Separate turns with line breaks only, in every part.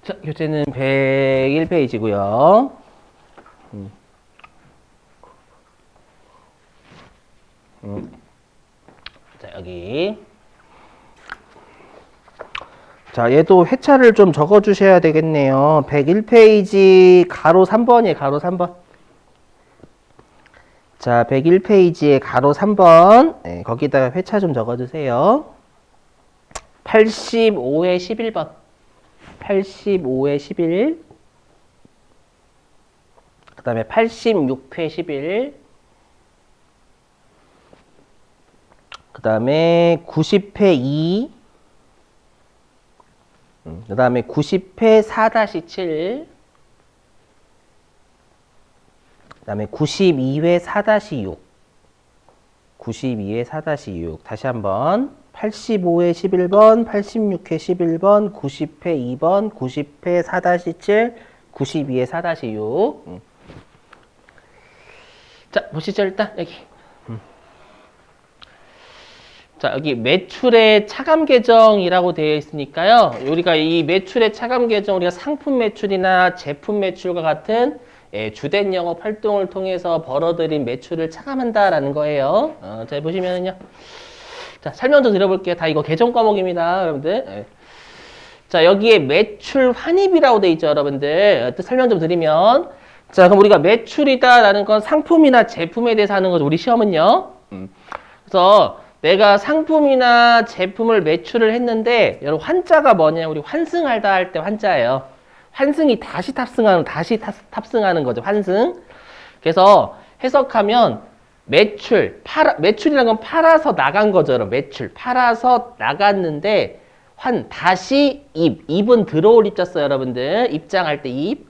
자, 교재는 101페이지고요. 자, 여기. 자, 얘도 회차를 좀 적어 주셔야 되겠네요. 101페이지 가로 3번이에요. 가로 3번. 자, 101페이지에 가로 3번. 네, 거기다가 회차 좀 적어 주세요. 85회 11번. 85회 11. 그 다음에 86회 11. 그 다음에 90회 2. 그 다음에 90회 4-7. 그 다음에 92회 4-6. 92회 4-6. 다시 한번. 85회 11번, 86회 11번, 90회 2번, 90회 4-7, 92회 4-6. 자, 보시죠, 일단, 여기. 자, 여기 매출의 차감 계정이라고 되어 있으니까요. 우리가 이 매출의 차감 계정, 우리가 상품 매출이나 제품 매출과 같은 주된 영업 활동을 통해서 벌어들인 매출을 차감한다라는 거예요. 자, 보시면은요. 자, 설명 좀 드려볼게요. 다 이거 계정 과목입니다, 여러분들. 자, 여기에 매출 환입이라고 되어 있죠, 여러분들. 또 설명 좀 드리면. 자, 그럼 우리가 매출이다라는 건 상품이나 제품에 대해서 하는 거죠, 우리 시험은요. 그래서 내가 상품이나 제품을 매출을 했는데, 여러분, 환자가 뭐냐? 우리 환승하다 할 때 환자예요. 환승이 다시 탑승하는 거죠, 환승. 그래서 해석하면, 매출이라는 건 팔아서 나간 거죠, 여러분. 매출. 팔아서 나갔는데, 다시 입은 들어올 입자써요, 여러분들. 입장할 때 입.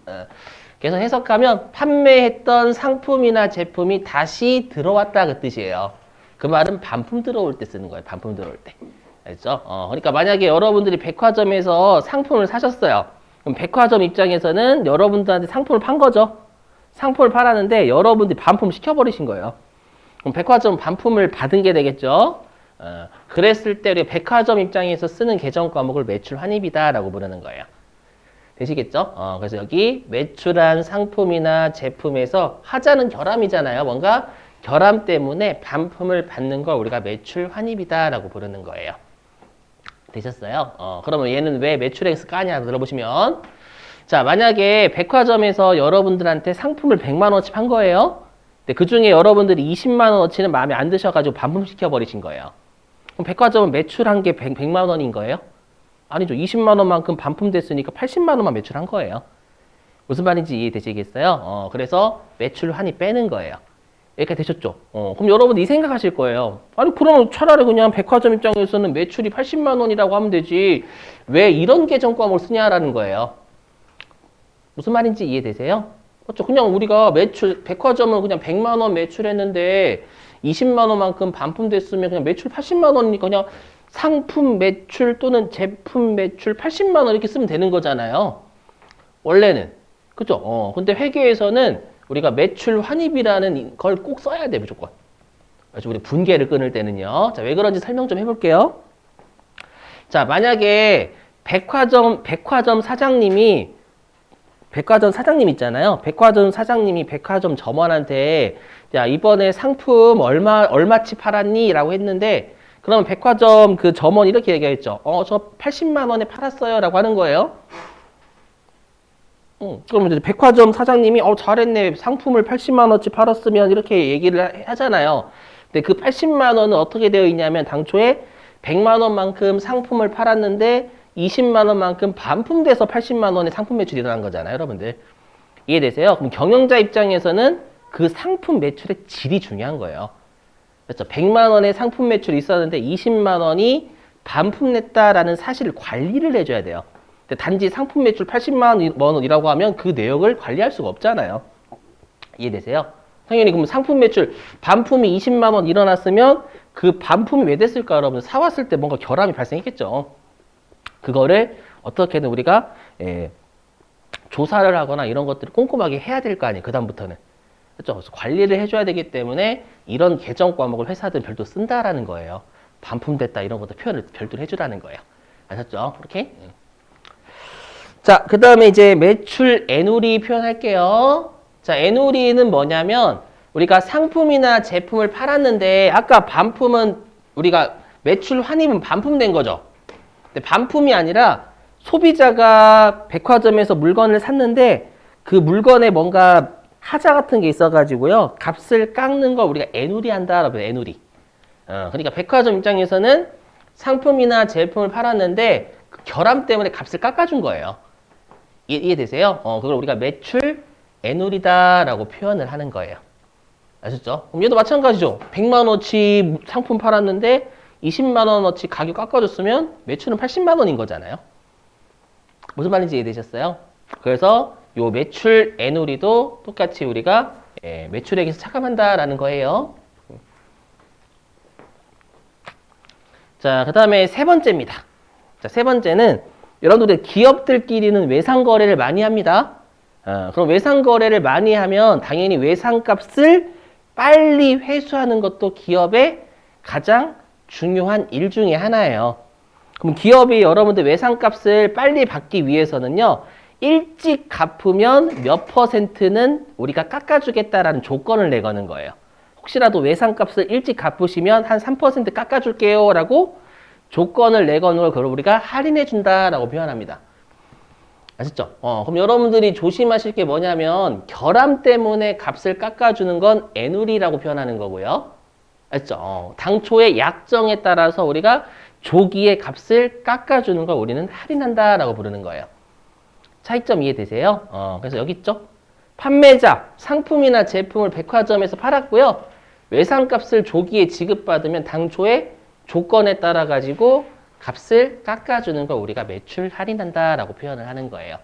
그래서 해석하면, 판매했던 상품이나 제품이 다시 들어왔다, 그 뜻이에요. 그 말은 반품 들어올 때 쓰는 거예요. 반품 들어올 때. 알죠? 그러니까 만약에 여러분들이 백화점에서 상품을 사셨어요. 그럼 백화점 입장에서는 여러분들한테 상품을 판 거죠. 상품을 팔았는데 여러분들이 반품 시켜버리신 거예요. 그럼 백화점 반품을 받은 게 되겠죠. 그랬을 때 우리가 백화점 입장에서 쓰는 계정 과목을 매출 환입이다라고 부르는 거예요. 되시겠죠? 그래서 여기 매출한 상품이나 제품에서 하자는 결함이잖아요. 뭔가 결함 때문에 반품을 받는 걸 우리가 매출 환입이다라고 부르는 거예요. 되셨어요? 그러면 얘는 왜 매출액에서 까냐 들어보시면, 자, 만약에 백화점에서 여러분들한테 상품을 100만 원어치 판 거예요. 근데 그 중에 여러분들이 20만 원어치는 마음에 안 드셔가지고 반품시켜 버리신 거예요. 그럼 백화점은 매출한 게 100만 원인 거예요? 아니죠. 20만 원만큼 반품됐으니까 80만 원만 매출한 거예요. 무슨 말인지 이해되시겠어요? 그래서 매출 환입 빼는 거예요. 여기까지 되셨죠? 그럼 여러분들 이 생각하실 거예요. 아니, 그럼 차라리 그냥 백화점 입장에서는 매출이 80만 원이라고 하면 되지. 왜 이런 계정 과목을 쓰냐라는 거예요. 무슨 말인지 이해되세요? 그렇죠? 그냥 우리가 백화점은 그냥 100만 원 매출했는데 20만 원만큼 반품됐으면 그냥 매출 80만 원이니까 그냥 상품 매출 또는 제품 매출 80만 원 이렇게 쓰면 되는 거잖아요. 원래는. 그죠? 근데 회계에서는 우리가 매출 환입이라는 걸 꼭 써야 돼, 무조건. 그래서 우리 분계를 끊을 때는요. 자, 왜 그런지 설명 좀 해볼게요. 자, 만약에 백화점 사장님 있잖아요. 백화점 사장님이 백화점 점원한테, 야, 이번에 상품 얼마치 팔았니? 라고 했는데, 그러면 백화점 그 점원이 이렇게 얘기했죠. 저 80만 원에 팔았어요. 라고 하는 거예요. 그러면 이제 백화점 사장님이 잘했네. 상품을 80만 원어치 팔았으면 이렇게 얘기를 하잖아요. 근데 그 80만 원은 어떻게 되어 있냐면 당초에 100만 원만큼 상품을 팔았는데 20만 원만큼 반품돼서 80만 원의 상품 매출이 일어난 거잖아요, 여러분들. 이해되세요? 그럼 경영자 입장에서는 그 상품 매출의 질이 중요한 거예요. 그렇죠? 100만 원의 상품 매출이 있었는데 20만 원이 반품냈다라는 사실을 관리를 해줘야 돼요. 단지 상품 매출 80만 원이라고 하면 그 내역을 관리할 수가 없잖아요. 이해되세요? 당연히 그럼 상품 매출 반품이 20만 원 일어났으면 그 반품이 왜 됐을까 여러분? 사왔을 때 뭔가 결함이 발생했겠죠. 그거를 어떻게든 우리가 조사를 하거나 이런 것들을 꼼꼼하게 해야 될 거 아니에요. 그 다음부터는. 그렇죠? 그래서 관리를 해줘야 되기 때문에 이런 계정 과목을 회사들 별도 쓴다라는 거예요. 반품됐다 이런 것도 표현을 별도로 해주라는 거예요. 아셨죠? 이렇게. 자, 그 다음에 이제 매출 애누리 표현할게요. 자, 애누리는 뭐냐면 우리가 상품이나 제품을 팔았는데 아까 반품은 우리가 매출 환입은 반품된 거죠. 근데 반품이 아니라 소비자가 백화점에서 물건을 샀는데 그 물건에 뭔가 하자 같은 게 있어가지고요. 값을 깎는 걸 우리가 애누리 한다라고 해요. 애누리. 그러니까 백화점 입장에서는 상품이나 제품을 팔았는데 그 결함 때문에 값을 깎아준 거예요. 이해되세요? 그걸 우리가 매출 애누리다라고 표현을 하는 거예요. 아셨죠? 그럼 얘도 마찬가지죠. 100만 원어치 상품 팔았는데 20만 원어치 가격 깎아줬으면 매출은 80만 원인 거잖아요. 무슨 말인지 이해되셨어요? 그래서 요 매출 애누리도 똑같이 우리가 매출액에서 차감한다라는 거예요. 자, 그 다음에 세 번째입니다. 자, 세 번째는 여러분들 기업들끼리는 외상거래를 많이 합니다. 그럼 외상거래를 많이 하면 당연히 외상값을 빨리 회수하는 것도 기업의 가장 중요한 일 중에 하나예요. 그럼 기업이 여러분들 외상값을 빨리 받기 위해서는요. 일찍 갚으면 몇 %는 우리가 깎아주겠다라는 조건을 내거는 거예요. 혹시라도 외상값을 일찍 갚으시면 한 3% 깎아줄게요 라고 조건을 내거는 걸 우리가 할인해 준다라고 표현합니다. 아셨죠? 그럼 여러분들이 조심하실 게 뭐냐면 결함 때문에 값을 깎아주는 건 애누리라고 표현하는 거고요. 아셨죠? 당초의 약정에 따라서 우리가 조기에 값을 깎아주는 걸 우리는 할인한다라고 부르는 거예요. 차이점 이해되세요? 그래서 여기 있죠? 판매자, 상품이나 제품을 백화점에서 팔았고요. 외상값을 조기에 지급받으면 당초에 조건에 따라 가지고 값을 깎아주는 걸 우리가 매출 할인한다라고 표현을 하는 거예요.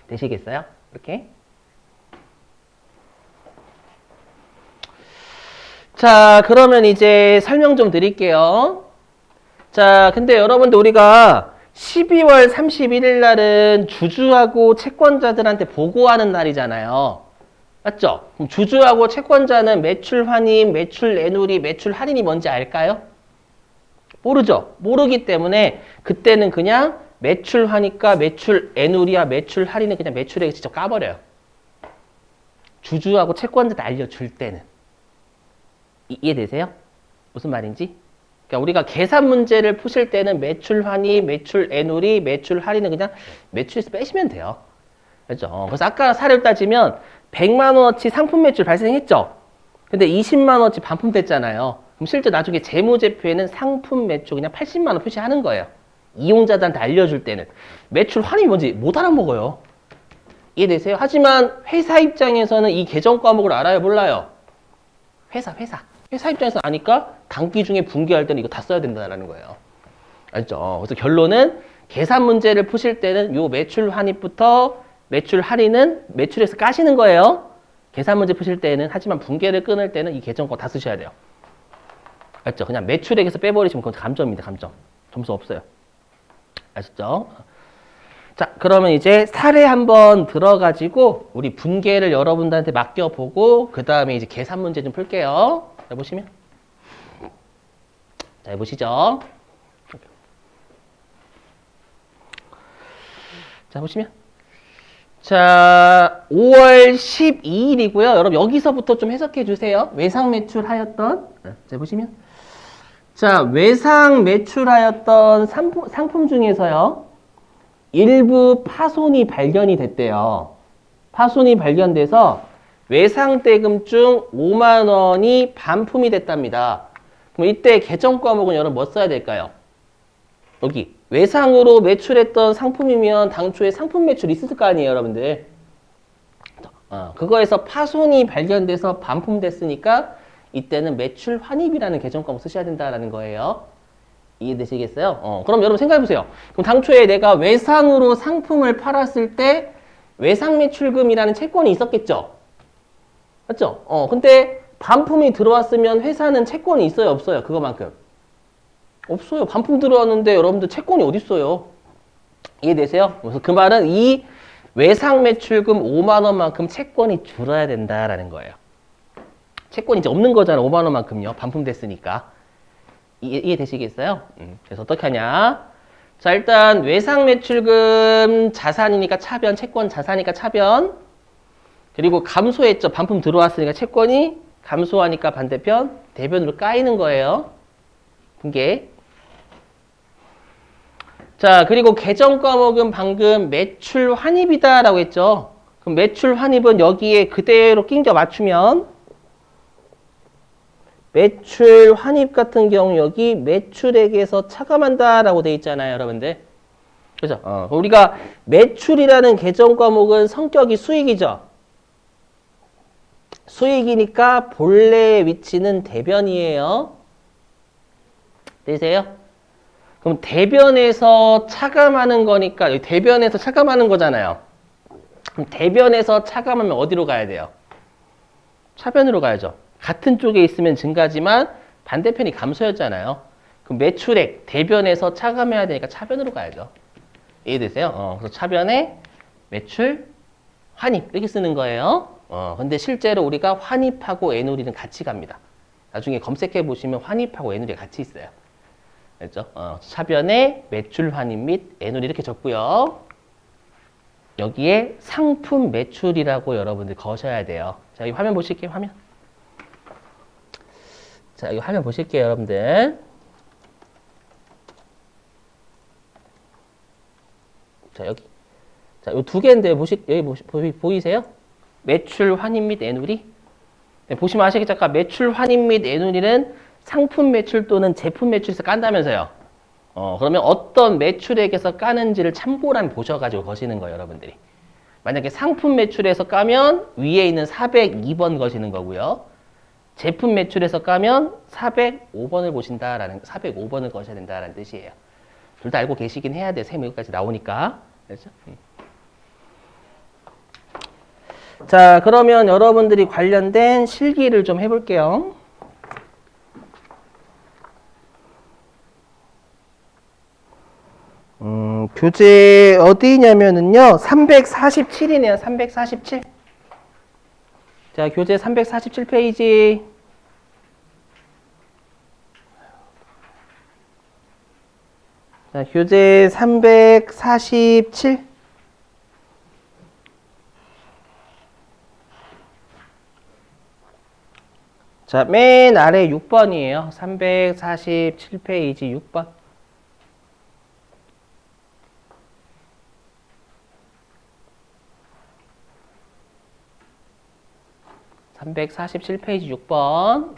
되시겠어요? 이렇게. 자, 그러면 이제 설명 좀 드릴게요. 자, 근데 여러분들 우리가 12월 31일 날은 주주하고 채권자들한테 보고하는 날이잖아요. 맞죠? 그럼 주주하고 채권자는 매출 환입, 매출 애누리, 매출 할인이 뭔지 알까요? 모르죠? 모르기 때문에 그때는 그냥 매출 환입과 매출 애누리와 매출 할인은 그냥 매출액에 직접 까버려요. 주주하고 채권자한테 알려줄 때는. 이해되세요? 무슨 말인지? 그러니까 우리가 계산 문제를 푸실 때는 매출 환입, 매출 애누리, 매출 할인은 그냥 매출에서 빼시면 돼요. 그렇죠? 그래서 아까 사례를 따지면 100만 원어치 상품 매출 발생했죠? 근데 20만 원어치 반품됐잖아요. 그럼 실제 나중에 재무제표에는 상품 매출 그냥 80만 원 표시하는 거예요. 이용자들한테 알려줄 때는. 매출 환입이 뭔지 못 알아먹어요. 이해되세요? 하지만 회사 입장에서는 이 계정 과목을 알아요? 몰라요? 회사 입장에서 아니까 단기 중에 분기할 때는 이거 다 써야 된다는 거예요. 알죠? 그래서 결론은 계산 문제를 푸실 때는 요 매출 환입부터 매출 할인은 매출에서 까시는 거예요. 계산 문제 푸실 때는 하지만 분계를 끊을 때는 이 계정 거 다 쓰셔야 돼요. 알죠? 그냥 매출액에서 빼버리시면 그건 감점입니다. 감점. 점수 없어요. 아시죠? 자, 그러면 이제 사례 한번 들어가지고 우리 분계를 여러분들한테 맡겨보고 그 다음에 이제 계산 문제 좀 풀게요. 자, 보시면. 자, 해보시죠. 자, 보시면. 자, 5월 12일이고요. 여러분 여기서부터 좀 해석해 주세요. 외상 매출하였던. 자, 보시면. 자, 외상 매출하였던 상품 중에서요. 일부 파손이 발견이 됐대요. 파손이 발견돼서 외상대금 중 5만 원이 반품이 됐답니다. 그럼 이때 계정 과목은 여러분 뭐 써야 될까요? 여기 외상으로 매출했던 상품이면 당초에 상품 매출이 있을 거 아니에요, 여러분들. 그거에서 파손이 발견돼서 반품됐으니까 이때는 매출 환입이라는 계정 과목 쓰셔야 된다는 거예요. 이해되시겠어요? 그럼 여러분 생각해보세요. 그럼 당초에 내가 외상으로 상품을 팔았을 때 외상 매출금이라는 채권이 있었겠죠? 맞죠? 근데 반품이 들어왔으면 회사는 채권이 있어요? 없어요? 그거만큼? 없어요. 반품 들어왔는데 여러분들 채권이 어디 있어요? 이해되세요? 그래서 그 말은 이 외상 매출금 5만 원만큼 채권이 줄어야 된다라는 거예요. 채권이 이제 없는 거잖아. 5만 원만큼요. 반품됐으니까. 이해되시겠어요? 그래서 어떻게 하냐? 자, 일단 외상 매출금 자산이니까 차변, 채권 자산이니까 차변. 그리고 감소했죠. 반품 들어왔으니까 채권이 감소하니까 반대편 대변으로 까이는 거예요. 분계. 자, 그리고 계정 과목은 방금 매출 환입이다라고 했죠. 그럼 매출 환입은 여기에 그대로 낑겨 맞추면 매출 환입 같은 경우 여기 매출액에서 차감한다라고 돼 있잖아요, 여러분들. 그죠? 우리가 매출이라는 계정 과목은 성격이 수익이죠. 수익이니까 본래 위치는 대변이에요. 되세요? 그럼 대변에서 차감하는 거니까 여기 대변에서 차감하는 거잖아요. 그럼 대변에서 차감하면 어디로 가야 돼요? 차변으로 가야죠. 같은 쪽에 있으면 증가지만 반대편이 감소였잖아요. 그럼 매출액 대변에서 차감해야 되니까 차변으로 가야죠. 이해되세요? 그래서 차변에 매출 환입 이렇게 쓰는 거예요. 근데 실제로 우리가 환입하고 애누리는 같이 갑니다. 나중에 검색해 보시면 환입하고 애누리가 같이 있어요. 그렇죠? 차변에 매출 환입 및 애누리 이렇게 적고요. 여기에 상품 매출이라고 여러분들 거셔야 돼요. 자, 이 화면 보실게요. 화면. 자, 이 화면 보실게요, 여러분들. 자, 여기. 자, 이 두 개인데 여기 보이세요? 매출 환입 및 애누리. 네, 보시면 아시겠죠? 아까 매출 환입 및 애누리는 상품 매출 또는 제품 매출에서 깐다면서요. 그러면 어떤 매출액에서 까는지를 참고란 보셔가지고 거시는 거예요, 여러분들이. 만약에 상품 매출에서 까면 위에 있는 402번 거시는 거고요. 제품 매출에서 까면 405번을 보신다라는 405번을 거셔야 된다라는 뜻이에요. 둘 다 알고 계시긴 해야 돼요. 셈 여기까지 나오니까. 그렇죠? 자, 그러면 여러분들이 관련된 실기를 좀 해볼게요. 교재 어디냐면은요, 347이네요, 347. 자, 교재 347페이지. 자, 교재 347. 자, 맨 아래 6번이에요. 347페이지 6번. 347페이지 6번.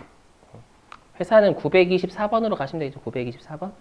회사는 924번으로 가시면 되죠. 924번.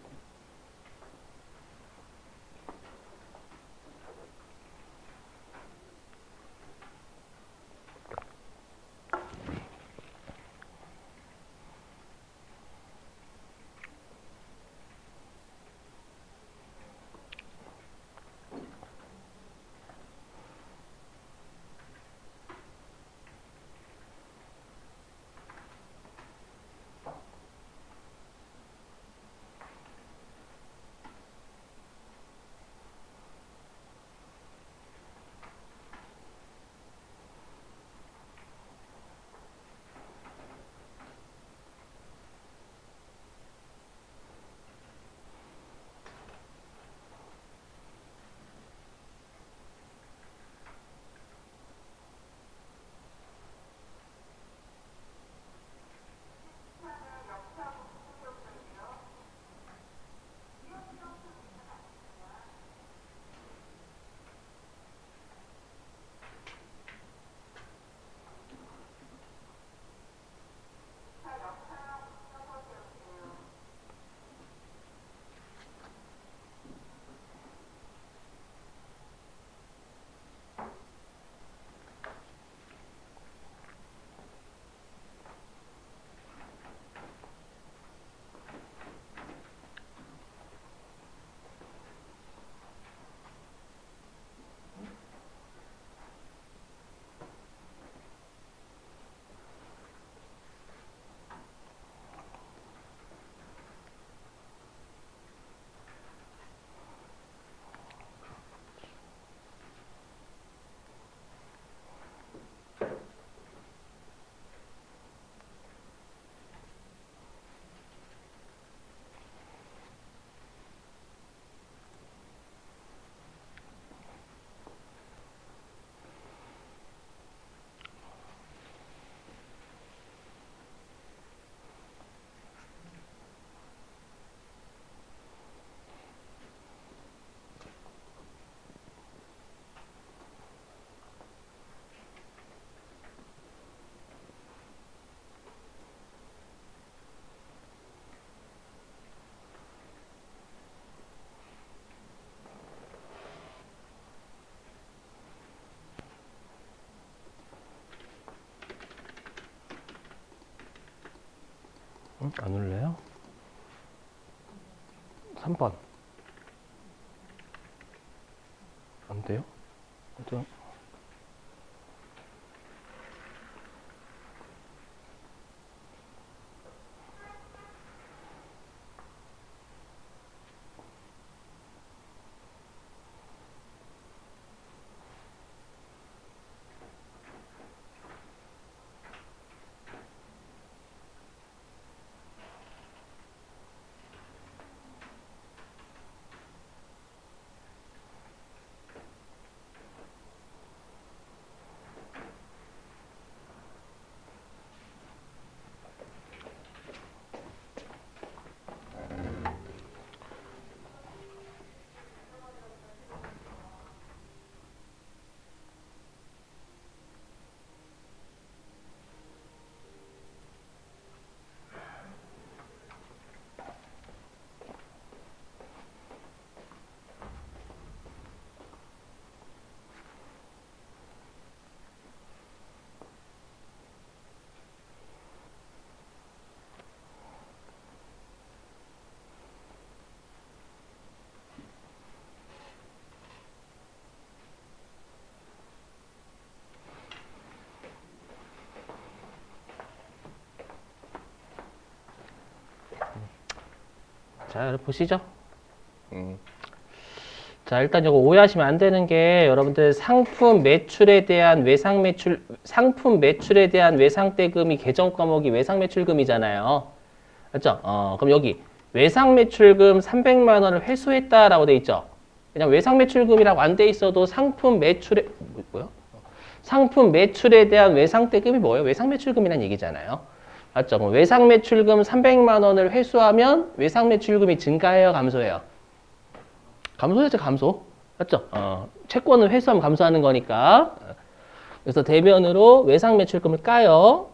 안 올래요? 3번. 안 돼요? 어떤? 자, 여러분 보시죠. 자, 일단 이거 오해하시면 안 되는 게 여러분들 상품 매출에 대한 상품 매출에 대한 외상대금이 계정 과목이 외상매출금이잖아요. 맞죠? 그럼 여기 외상매출금 300만 원을 회수했다라고 돼 있죠. 그냥 외상매출금이라고 안 돼 있어도 상품 매출에 대한 외상대금이 뭐예요? 외상매출금이라는 얘기잖아요. 맞죠? 그럼 외상매출금 300만 원을 회수하면 외상매출금이 증가해요, 감소해요? 감소해야죠, 감소. 맞죠? 채권을 회수하면 감소하는 거니까. 그래서 대변으로 외상매출금을 까요.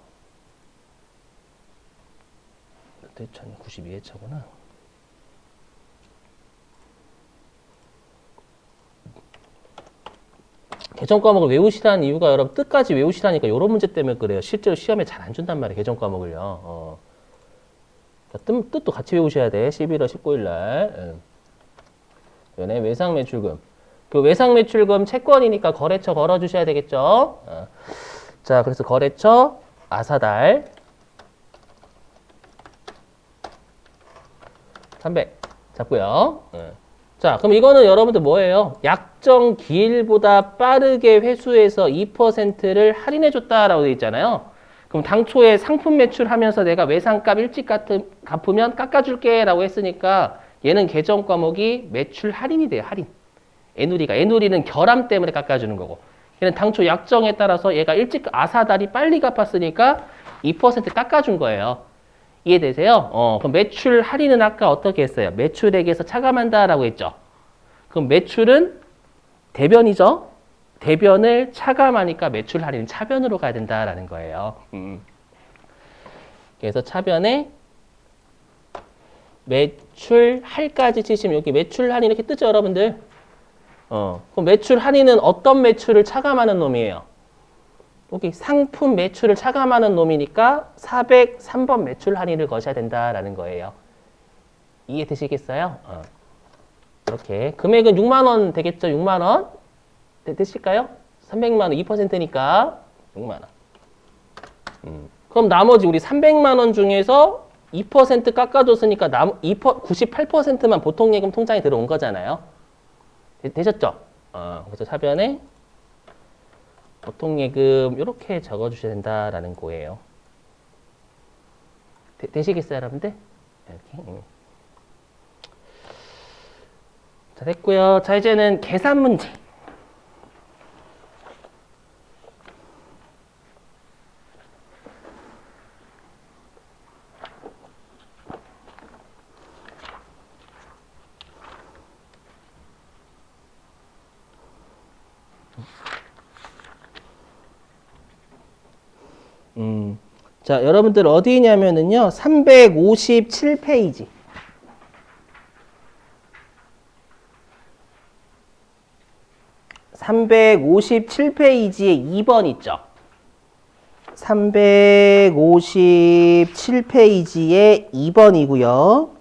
대천 92회차구나. 계정 과목을 외우시라는 이유가 여러분 뜻까지 외우시라니까 이런 문제 때문에 그래요. 실제로 시험에 잘 안 준단 말이에요. 계정 과목을요. 뜻도 같이 외우셔야 돼. 11월 19일 날. 연애 외상매출금. 그 외상매출금 채권이니까 거래처 걸어주셔야 되겠죠. 자, 그래서 거래처 아사달 300 잡고요. 자, 그럼 이거는 여러분들 뭐예요? 약정 기일보다 빠르게 회수해서 2%를 할인해줬다라고 되어 있잖아요. 그럼 당초에 상품 매출하면서 내가 외상값 일찍 갚으면 깎아줄게 라고 했으니까 얘는 계정 과목이 매출 할인이 돼요. 할인. 애누리는 결함 때문에 깎아주는 거고, 얘는 당초 약정에 따라서 얘가 일찍 아사달이 빨리 갚았으니까 2% 깎아준 거예요. 이해되세요? 그럼 매출 할인은 아까 어떻게 했어요? 매출액에서 차감한다라고 했죠. 그럼 매출은 대변이죠. 대변을 차감하니까 매출 할인은 차변으로 가야 된다라는 거예요. 그래서 차변에 매출 할까지 치시면 여기 매출 할인 이렇게 뜨죠, 여러분들. 그럼 매출 할인은 어떤 매출을 차감하는 놈이에요? 여기 상품 매출을 차감하는 놈이니까 403번 매출 할인을 거셔야 된다라는 거예요. 이해되시겠어요? 이렇게 금액은 6만 원 되겠죠? 6만 원 되실까요? 300만 원 2%니까 6만 원. 그럼 나머지 우리 300만 원 중에서 2% 깎아줬으니까 98%만 보통예금 통장에 들어온 거잖아요. 되셨죠? 그래서 사변에 보통예금 이렇게 적어주셔야 된다라는 거예요. 되시겠어요, 여러분들? 이렇게. 자, 됐고요. 자, 이제는 계산 문제. 자, 여러분들 어디냐면은요, 357페이지. 357페이지에 2번 있죠. 357페이지의 2번이고요.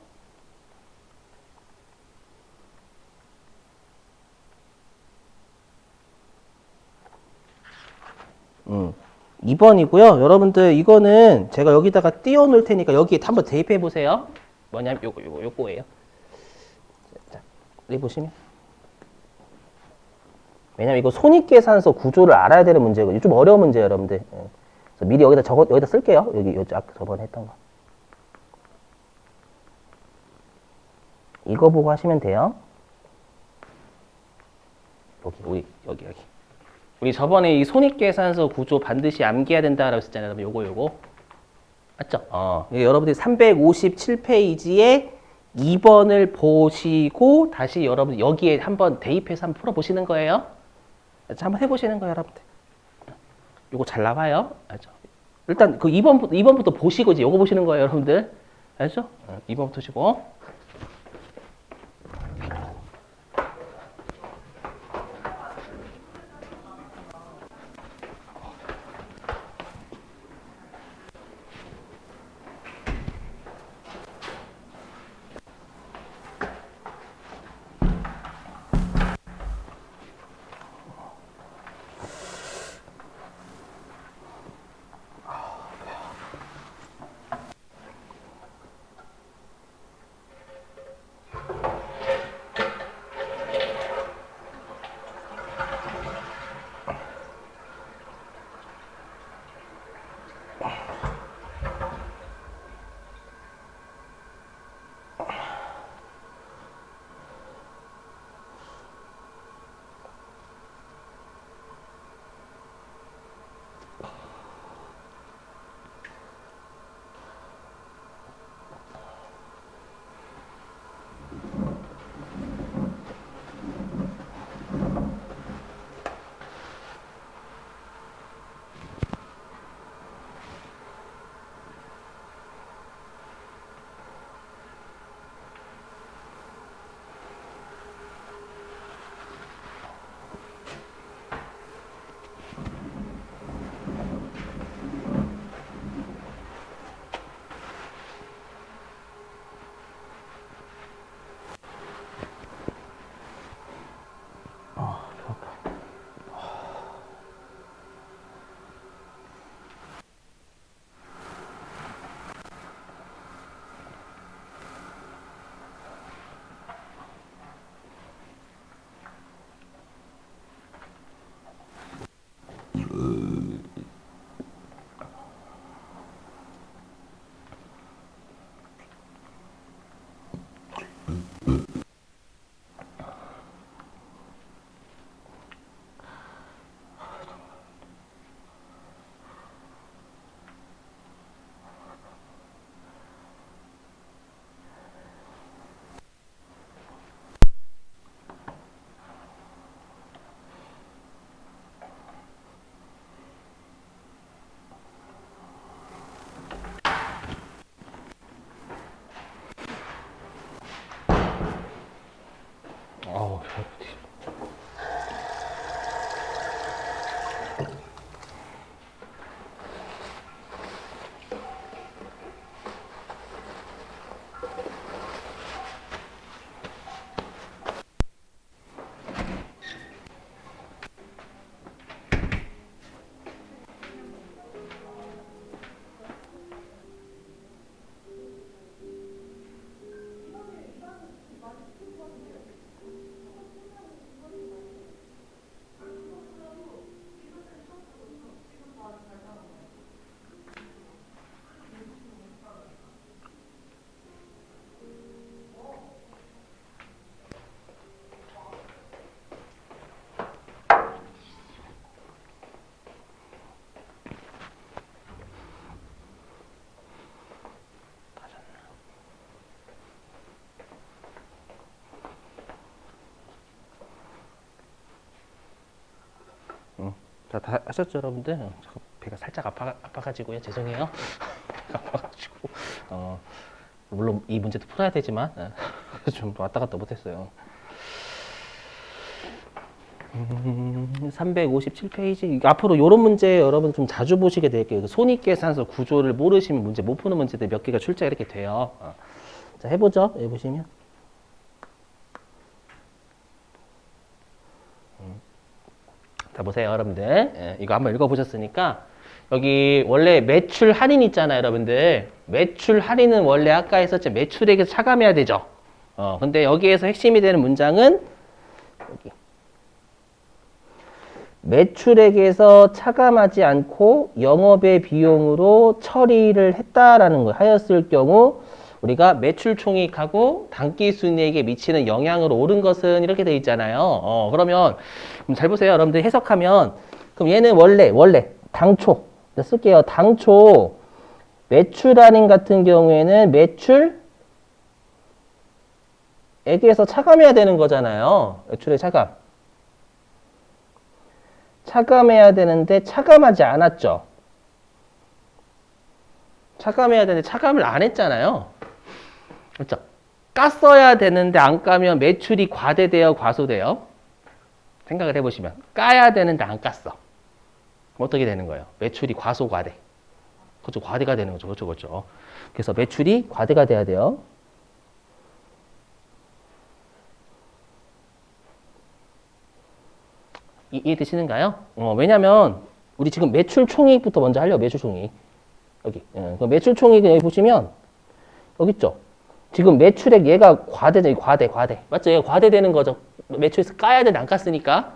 2번이고요. 여러분들 이거는 제가 여기다가 띄워 놓을 테니까 여기 한번 대입해 보세요. 뭐냐면 요거예요. 자, 여기 보시면. 왜냐면 이거 손익계산서 구조를 알아야 되는 문제거든요. 좀 어려운 문제예요, 여러분들. 그래서 미리 여기다 쓸게요. 여기 저번에 했던 거. 이거 보고 하시면 돼요. 여기. 우리 저번에 이 손익계산서 구조 반드시 암기해야 된다라고 했잖아요. 요거. 맞죠? 여러분들이 357페이지에 2번을 보시고 다시 여러분 여기에 한번 대입해서 한번 풀어보시는 거예요. 자, 한번 해보시는 거예요, 여러분들. 요거 잘 나와요. 알죠? 일단 그 2번부터 보시고 이제 요거 보시는 거예요, 여러분들. 알죠? 2번부터 보시고. 자, 다 하셨죠, 여러분들? 배가 살짝 아파가지고요. 죄송해요. 아파가지고. 물론 이 문제도 풀어야 되지만, 좀 왔다 갔다 못했어요. 357페이지. 앞으로 이런 문제 여러분 좀 자주 보시게 될게요. 손익계산서 구조를 모르시면 문제 못 푸는 문제들 몇 개가 출제가 이렇게 돼요. 자, 해보죠. 여기 보시면. 자, 보세요, 여러분들. 예, 이거 한번 읽어보셨으니까. 여기 원래 매출 할인 있잖아요, 여러분들. 매출 할인은 원래 아까 했었죠. 매출액에서 차감해야 되죠. 근데 여기에서 핵심이 되는 문장은 여기. 매출액에서 차감하지 않고 영업의 비용으로 처리를 했다라는 거 하였을 경우 우리가 매출 총익하고 단기순이익에 미치는 영향으로 옳은 것은 이렇게 돼 있잖아요. 그러면 잘 보세요. 여러분들 해석하면 그럼 얘는 원래 당초 쓸게요. 당초 매출 할인 같은 경우에는 매출액에서 차감해야 되는 거잖아요. 매출액 차감. 차감해야 되는데 차감하지 않았죠. 차감해야 되는데 차감을 안 했잖아요. 그렇죠? 깠어야 되는데 안 까면 매출이 과대돼요, 과소돼요? 생각을 해보시면 까야 되는데 안 깠어. 그럼 어떻게 되는 거예요? 매출이 과소, 과대. 그렇죠? 과대가 되는 거죠. 그렇죠. 그래서 매출이 과대가 돼야 돼요. 이해되시는가요? 왜냐면 우리 지금 매출 총익부터 먼저 하려고. 매출 총익. 여기. 매출 총익은 여기 보시면 여기 있죠. 지금 매출액 얘가 과대. 맞죠? 얘가 과대되는 거죠. 매출에서 까야 되는데 안 깠으니까.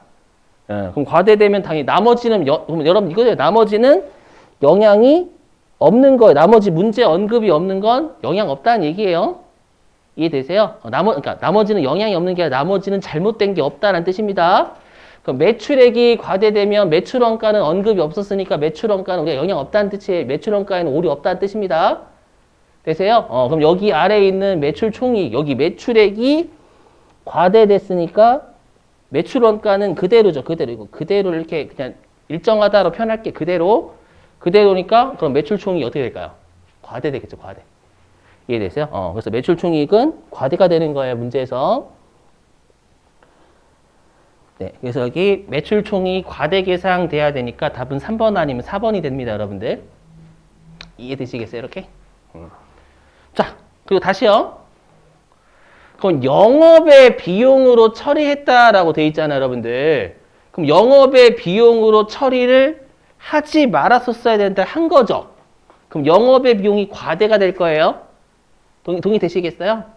그럼 과대되면 당연히 나머지는 그럼 여러분 이거죠. 나머지는 영향이 없는 거예요. 나머지 문제 언급이 없는 건 영향 없다는 얘기예요. 이해되세요? 그러니까 나머지는 영향이 없는 게 아니라 나머지는 잘못된 게 없다는 뜻입니다. 그럼 매출액이 과대되면 매출원가는 언급이 없었으니까 매출원가는 우리가 영향 없다는 뜻이에요. 매출원가에는 오류 없다는 뜻입니다. 되세요? 그럼 여기 아래에 있는 매출 총익, 여기 매출액이 과대됐으니까 매출원가는 그대로죠. 그대로 이렇게 그냥 일정하다로 표현할게. 그대로니까 그럼 매출 총익이 어떻게 될까요? 과대되겠죠. 과대. 이해되세요? 그래서 매출 총익은 과대가 되는 거예요. 문제에서. 네, 그래서 여기 매출 총익 과대 계상돼야 되니까 답은 3번 아니면 4번이 됩니다, 여러분들. 이해되시겠어요, 이렇게? 자, 그리고 다시요. 그럼 영업의 비용으로 처리했다라고 돼 있잖아요, 여러분들. 그럼 영업의 비용으로 처리를 하지 말았었어야 되는데 한 거죠. 그럼 영업의 비용이 과대가 될 거예요. 동의되시겠어요?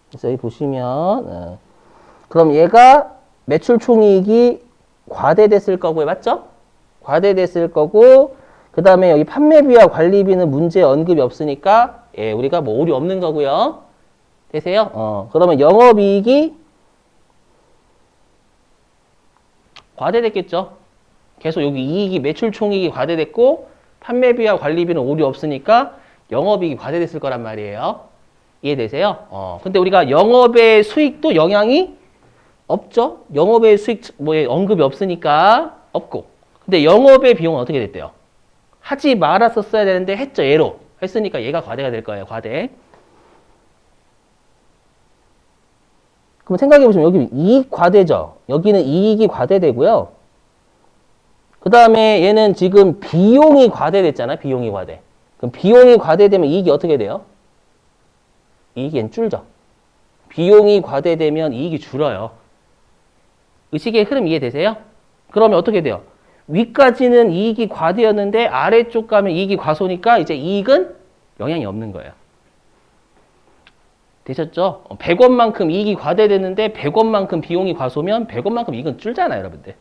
그래서 여기 보시면 그럼 얘가 매출 총이익이 과대됐을 거고요. 맞죠? 과대됐을 거고 그 다음에 여기 판매비와 관리비는 문제 언급이 없으니까 우리가 뭐 오류 없는 거고요. 되세요? 그러면 영업이익이 과대됐겠죠? 계속 여기 이익이 매출 총이익이 과대됐고 판매비와 관리비는 오류 없으니까 영업이익이 과대됐을 거란 말이에요. 이해되세요? 근데 우리가 영업의 수익도 영향이 없죠? 영업의 수익, 언급이 없으니까 없고. 근데 영업의 비용은 어떻게 됐대요? 하지 말았었어야 되는데 했죠, 얘로. 했으니까 얘가 과대가 될 거예요, 과대. 그럼 생각해보시면 여기 이익 과대죠? 여기는 이익이 과대되고요. 그 다음에 얘는 지금 비용이 과대됐잖아요, 비용이 과대. 그럼 비용이 과대되면 이익이 어떻게 돼요? 이익이 줄죠. 비용이 과대되면 이익이 줄어요. 의식의 흐름 이해되세요? 그러면 어떻게 돼요? 위까지는 이익이 과대였는데 아래쪽 가면 이익이 과소니까 이제 이익은 영향이 없는 거예요. 되셨죠? 100원만큼 이익이 과대됐는데 100원만큼 비용이 과소면 100원만큼 이익은 줄잖아요, 여러분들.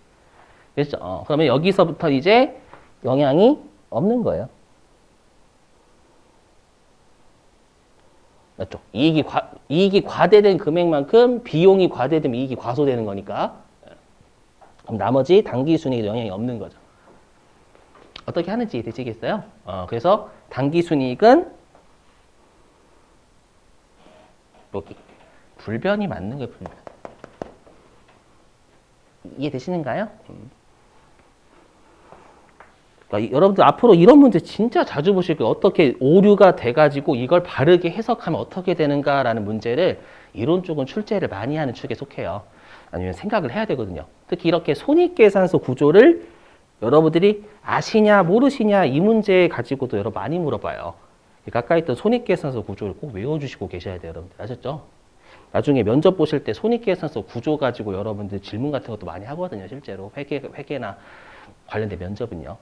됐죠? 그러면 여기서부터 이제 영향이 없는 거예요. 맞죠? 이익이 과대된 금액만큼 비용이 과대되면 이익이 과소되는 거니까. 그럼 나머지 단기순이익에 영향이 없는 거죠. 어떻게 하는지 되시겠어요? 그래서 단기순이익은 여기 불변이 맞는 거예요, 불변. 이해되시는가요? 그러니까 여러분들 앞으로 이런 문제 진짜 자주 보실 거예요. 어떻게 오류가 돼가지고 이걸 바르게 해석하면 어떻게 되는가라는 문제를 이론 쪽은 출제를 많이 하는 축에 속해요. 아니면 생각을 해야 되거든요. 특히 이렇게 손익계산서 구조를 여러분들이 아시냐 모르시냐 이 문제 가지고도 여러분 많이 물어봐요. 아까 했던 손익계산서 구조를 꼭 외워주시고 계셔야 돼요. 여러분들 아셨죠? 나중에 면접 보실 때 손익계산서 구조 가지고 여러분들 질문 같은 것도 많이 하거든요. 실제로 회계나 관련된 면접은요.